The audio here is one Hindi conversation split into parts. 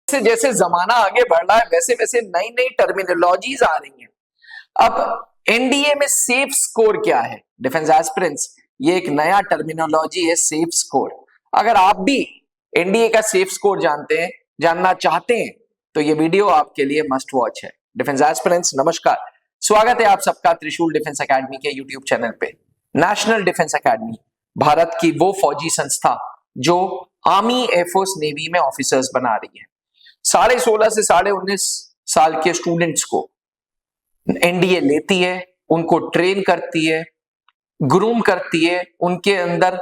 जैसे जैसे जमाना आगे बढ़ रहा है वैसे वैसे नई नई टर्मिनोलॉजीज आ रही हैं। अब एनडीए में सेफ स्कोर क्या है? डिफेंस एस्पिरेंट्स, ये एक नया टर्मिनोलॉजी है सेफ स्कोर। अगर आप भी एनडीए का सेफ स्कोर जानना चाहते हैं तो ये वीडियो आपके लिए मस्ट वॉच है। डिफेंस एस्पिरेंट्स नमस्कार, स्वागत है आप सबका त्रिशूल डिफेंस एकेडमी के यूट्यूब चैनल पे। नेशनल डिफेंस एकेडमी भारत की वो फौजी संस्था जो आर्मी, एयरफोर्स, नेवी में ऑफिसर्स बना रही है। 16.5 से 19.5 साल के स्टूडेंट्स को एनडीए लेती है, उनको ट्रेन करती है, ग्रूम करती है, उनके अंदर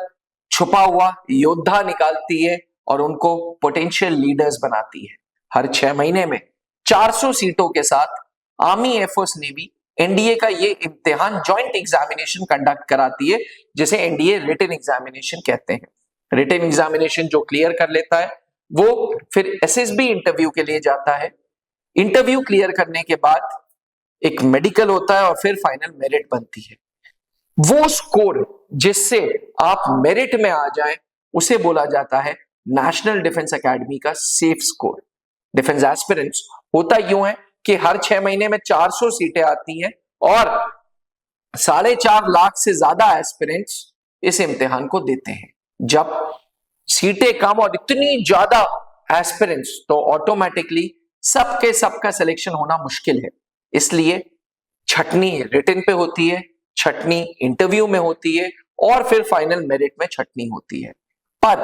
छुपा हुआ योद्धा निकालती है और उनको पोटेंशियल लीडर्स बनाती है। हर 6 महीने में 400 सीटों के साथ आर्मी, एयरफोर्स, नेवी एनडीए का ये इम्तिहान ज्वाइंट एग्जामिनेशन कंडक्ट कराती है, जिसे एनडीए रिटन एग्जामिनेशन कहते हैं। रिटन एग्जामिनेशन जो क्लियर कर लेता है वो फिर एसएसबी इंटरव्यू के लिए जाता है। इंटरव्यू क्लियर करने के बाद एक मेडिकल होता है और फिर फाइनल मेरिट बनती है। वो स्कोर जिससे आप मेरिट में आ जाएं उसे बोला जाता है नेशनल डिफेंस एकेडमी का सेफ स्कोर। डिफेंस एस्पिरेंट्स, होता यूं है कि हर 6 महीने में 400 सीटें आती हैं और 4.5 लाख से ज्यादा एस्पिरेंट्स इस इम्तिहान को देते हैं। जब सीटें कम और इतनी ज्यादा एस्पिरेंट्स तो ऑटोमेटिकली सबका सिलेक्शन होना मुश्किल है। इसलिए छटनी रिटन पे होती है, छटनी इंटरव्यू में होती है और फिर फाइनल मेरिट में छटनी होती है। पर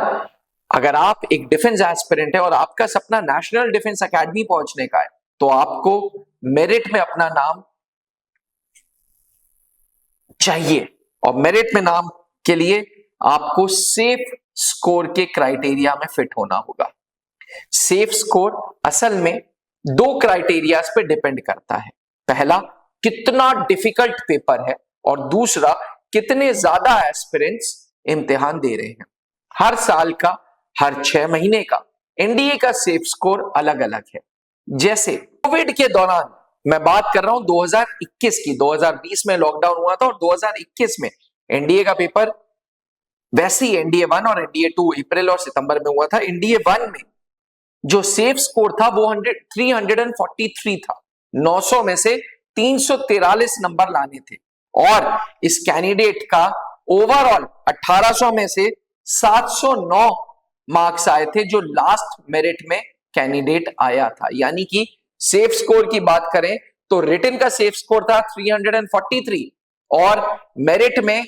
अगर आप एक डिफेंस एस्पिरेंट है और आपका सपना नेशनल डिफेंस एकेडमी पहुंचने का है तो आपको मेरिट में अपना नाम चाहिए और मेरिट में नाम के लिए आपको सेफ स्कोर के क्राइटेरिया में फिट होना होगा। सेफ स्कोर असल में 2 क्राइटेरियाज पे डिपेंड करता है। पहला, कितना डिफिकल्ट पेपर है और दूसरा, कितने ज्यादा एस्पिरेंट्स इम्तिहान दे रहे हैं। हर साल का, हर 6 महीने का एनडीए का सेफ स्कोर अलग अलग है। जैसे कोविड के दौरान मैं बात कर रहा हूं 2021 की, 2020 में लॉकडाउन हुआ था और 2021 में एनडीए का पेपर, वैसे ही एनडीए 1 और एनडीए 2 अप्रैल और सितंबर में हुआ था। एनडीए 1 में जो सेफ स्कोर था वो 343 था। 900 में से 343 नंबर लाने थे और इस कैंडिडेट का ओवरऑल 1800 में से 709 मार्क्स आए थे जो लास्ट मेरिट में कैंडिडेट आया था। यानी कि सेफ स्कोर की बात करें तो रिटन का सेफ स्कोर था 343 और मेरिट में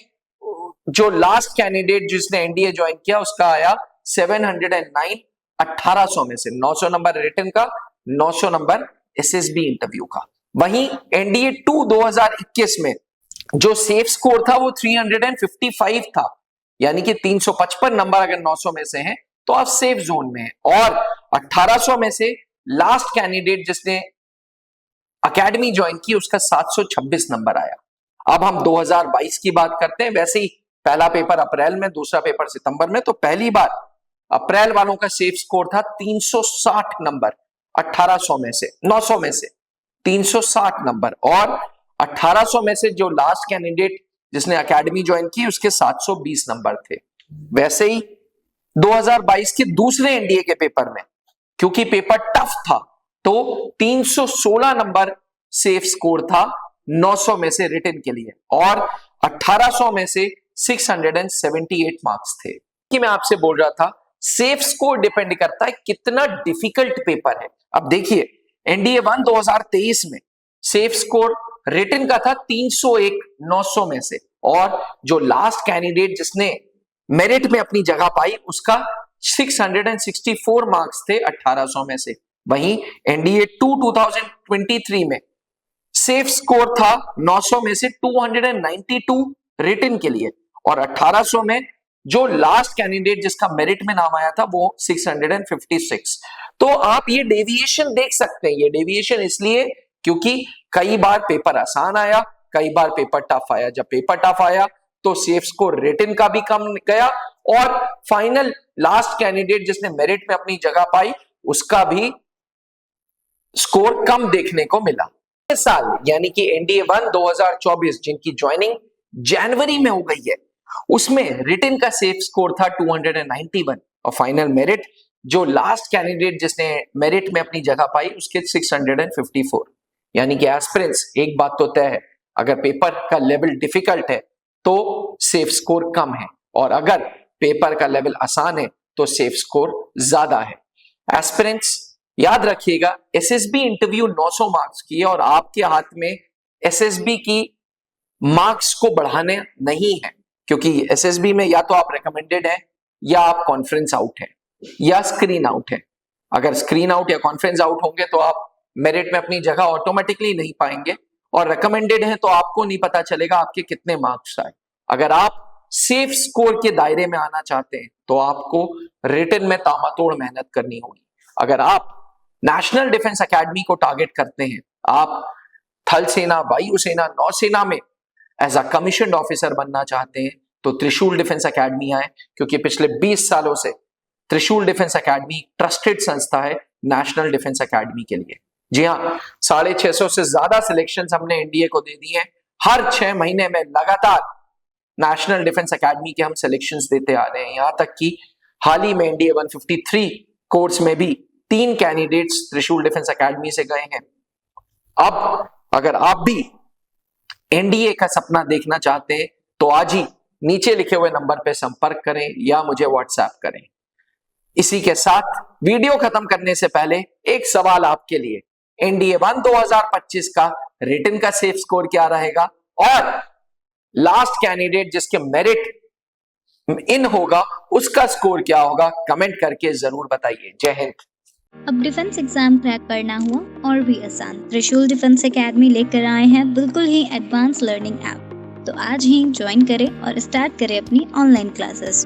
जो लास्ट कैंडिडेट जिसने एनडीए ज्वाइन किया उसका आया 709। 1800 में से 900 नंबर रिटन का, 900 नंबर एसएसबी इंटरव्यू का। वहीं एनडीए 2 2021 में जो सेफ स्कोर था वो 355 था। यानी कि 355 नंबर अगर 900 में से हैं तो आप सेफ जोन में हैं। और 1800 में से लास्ट कैंडिडेट जिसने एकेडमी ज्वाइन की उसका 726 नंबर आया। अब हम 2022 की बात करते हैं। वैसे ही पहला पेपर अप्रैल में, दूसरा पेपर सितंबर में। तो पहली बार अप्रैल वालों का सेफ स्कोर था 360 नंबर 1800 में से, 900 में से 360 नंबर और 1800 में से जो लास्ट कैंडिडेट जिसने एकेडमी ज्वाइन की उसके 720 नंबर थे। वैसे ही 2022 के दूसरे एनडीए के पेपर में, क्योंकि पेपर टफ था, तो 316 नंबर सेफ स्कोर था 900 में से रिटन के लिए और 1800 में से 678 मार्क्स थे। कि मैं आपसे बोल रहा था सेफ स्कोर डिपेंड करता है कितना डिफिकल्ट पेपर है। अब देखिए एनडीए 1 2023 में सेफ स्कोर रिटन का था 301 900 में से और जो लास्ट कैंडिडेट जिसने मेरिट में अपनी जगह पाई उसका 664 मार्क्स थे 1800 में से। वहीं एनडीए 2 2023 में सेफ स्कोर था 900 में से 292 रिटन के लिए और 1800 में जो लास्ट कैंडिडेट जिसका मेरिट में नाम आया था वो 656। तो आप ये डेविएशन देख सकते हैं। ये डेविएशन इसलिए क्योंकि कई बार पेपर आसान आया, कई बार पेपर टफ आया। जब पेपर टफ आया तो सेफ स्कोर रिटन का भी कम गया और फाइनल लास्ट कैंडिडेट जिसने मेरिट में अपनी जगह पाई उसका भी स्कोर कम देखने को मिला। इस साल यानी कि एनडीए 1 2024 जिनकी ज्वाइनिंग जनवरी में हो गई है उसमें रिटन का सेफ स्कोर था 291 और फाइनल मेरिट जो लास्ट कैंडिडेट जिसने मेरिट में अपनी जगह पाई उसके 654, यानी कि एस्पिरेंट्स, एक बात तो तय है, अगर पेपर का लेवल डिफिकल्ट है तो सेफ स्कोर कम है, और अगर पेपर का लेवल आसान है तो सेफ स्कोर ज्यादा है। एस्पिरेंट्स याद रखिएगा, एसएसबी इंटरव्यू 900 मार्क्स की है और आपके हाथ में एसएसबी की मार्क्स को बढ़ाने नहीं है, क्योंकि एसएसबी में या तो आप रिकमेंडेड है, या आप कॉन्फ्रेंस आउट है, या स्क्रीन आउट है। अगर स्क्रीन आउट या कॉन्फ्रेंस आउट होंगे तो आप मेरिट में अपनी जगह ऑटोमेटिकली नहीं पाएंगे, और रिकमेंडेड है तो आपको नहीं पता चलेगा आपके कितने मार्क्स आए। अगर आप सेफ स्कोर के दायरे में आना चाहते हैं तो आपको रिटन में तामातोड़ मेहनत करनी होगी। अगर आप नेशनल डिफेंस एकेडमी को टारगेट करते हैं, आप थल सेना, वायुसेना, नौसेना में एज अ कमीशन्ड ऑफिसर बनना चाहते हैं, तो त्रिशूल डिफेंस एकेडमी आए, क्योंकि पिछले 20 सालों से त्रिशूल डिफेंस एकेडमी ट्रस्टेड संस्था है नेशनल डिफेंस एकेडमी के लिए। जी हाँ, 650 से ज्यादा सिलेक्शंस हमने एनडीए को दे दी हैं। हर 6 महीने में लगातार नेशनल डिफेंस एकेडमी के हम सिलेक्शंस देते आ रहे हैं। यहां तक कि हाल ही में एनडीए 153 कोर्स में भी 3 कैंडिडेट्स त्रिशूल डिफेंस एकेडमी से गए हैं। अब अगर आप भी एनडीए का सपना देखना चाहते हैं तो आज ही नीचे लिखे हुए नंबर पर संपर्क करें या मुझे व्हाट्सएप करें। इसी के साथ वीडियो खत्म करने से पहले एक सवाल आपके लिए, एनडीए 1 2025 का रिटन का सेफ स्कोर क्या रहेगा, और लास्ट कैंडिडेट जिसके मेरिट इन होगा उसका स्कोर क्या होगा, कमेंट करके जरूर बताइए। जय हिंद। अब डिफेंस एग्जाम क्रैक करना हुआ और भी आसान, त्रिशूल डिफेंस एकेडमी लेकर आए हैं बिल्कुल ही एडवांस लर्निंग ऐप। तो आज ही ज्वाइन करें और स्टार्ट करें अपनी ऑनलाइन क्लासेस।